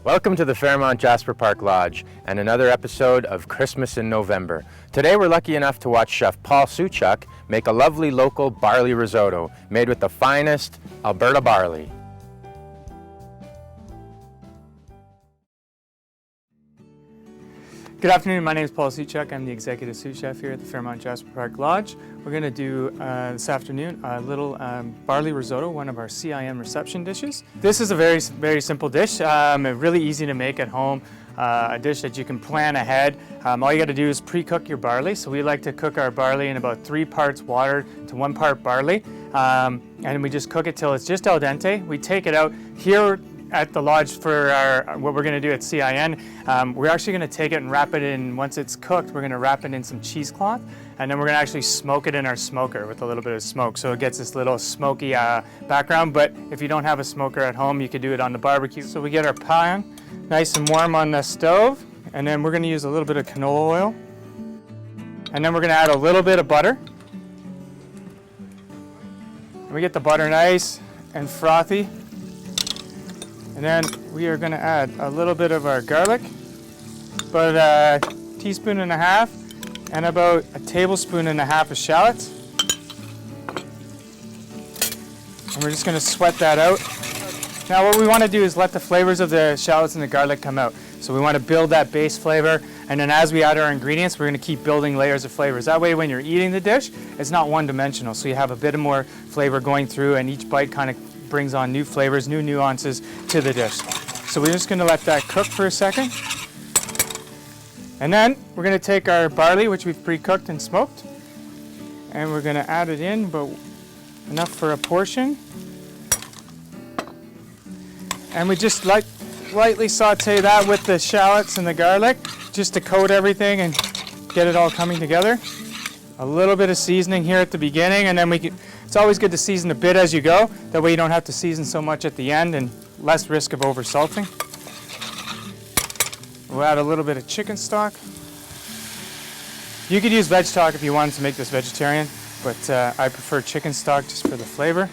Welcome to the Fairmont Jasper Park Lodge and another episode of Christmas in November. Today we're lucky enough to watch Chef Paul Shewchuk make a lovely local barley risotto made with the finest Alberta barley. Good afternoon, my name is Paul Shewchuk. I'm the executive sous chef here at the Fairmont Jasper Park Lodge. We're going to do this afternoon a little barley risotto, one of our CIM reception dishes. This is a very simple dish, really easy to make at home, a dish that you can plan ahead. All you got to do is pre-cook your barley. So we like to cook our barley in about 3 parts water to 1 part barley, and we just cook it till it's just al dente. We take it out here at the lodge for what we're going to do at CIN. We're actually going to take it and wrap it in, once it's cooked, we're going to wrap it in some cheesecloth, and then we're going to actually smoke it in our smoker with a little bit of smoke, so it gets this little smoky background. But if you don't have a smoker at home, you could do it on the barbecue. So we get our pan nice and warm on the stove, and then we're going to use a little bit of canola oil, and then we're going to add a little bit of butter. And we get the butter nice and frothy. And then we are going to add a little bit of our garlic, about a teaspoon and a half, and about a tablespoon and a half of shallots. And we're just going to sweat that out. Now what we want to do is let the flavors of the shallots and the garlic come out. So we want to build that base flavor, and then as we add our ingredients, we're going to keep building layers of flavors. That way when you're eating the dish, it's not one-dimensional. So you have a bit more flavor going through, and each bite kind of brings on new flavors, new nuances to the dish. So we're just going to let that cook for a second. And then we're going to take our barley, which we've pre-cooked and smoked, and we're going to add it in, but enough for a portion. And we just lightly saute that with the shallots and the garlic, just to coat everything and get it all coming together. A little bit of seasoning here at the beginning, and then it's always good to season a bit as you go. That way you don't have to season so much at the end and less risk of over salting. We'll add a little bit of chicken stock. You could use veg stock if you wanted to make this vegetarian, but I prefer chicken stock just for the flavor.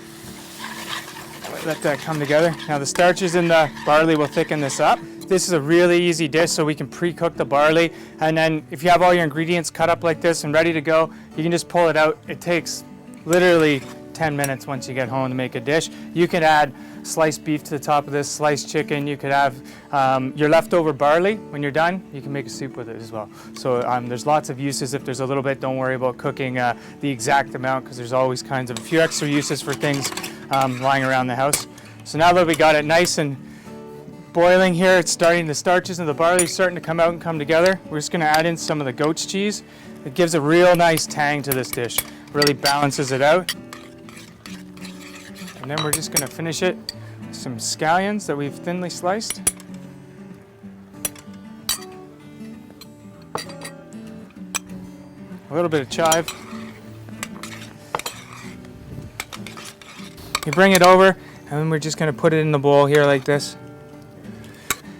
Let that come together. Now the starches in the barley will thicken this up. This is a really easy dish, so we can pre-cook the barley, and then if you have all your ingredients cut up like this and ready to go, you can just pull it out. It takes literally 10 minutes once you get home to make a dish. You could add sliced beef to the top of this, sliced chicken. You could have your leftover barley. When you're done, you can make a soup with it as well. So there's lots of uses. If there's a little bit, don't worry about cooking the exact amount, because there's always kinds of a few extra uses for things lying around the house. So now that we got it nice and boiling here, it's starting, the starches and the barley starting to come out and come together. We're just going to add in some of the goat's cheese. It gives a real nice tang to this dish, really balances it out. And then we're just going to finish it with some scallions that we've thinly sliced. A little bit of chive. You bring it over, and then we're just going to put it in the bowl here like this.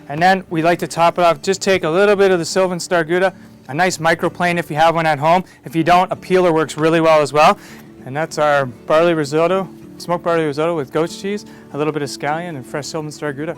And then we like to top it off. Just take a little bit of the Sylvan Star gouda, a nice microplane if you have one at home. If you don't, a peeler works really well as well. And that's our barley risotto, smoked barley risotto with goat's cheese, a little bit of scallion and fresh Sylvan Star gouda.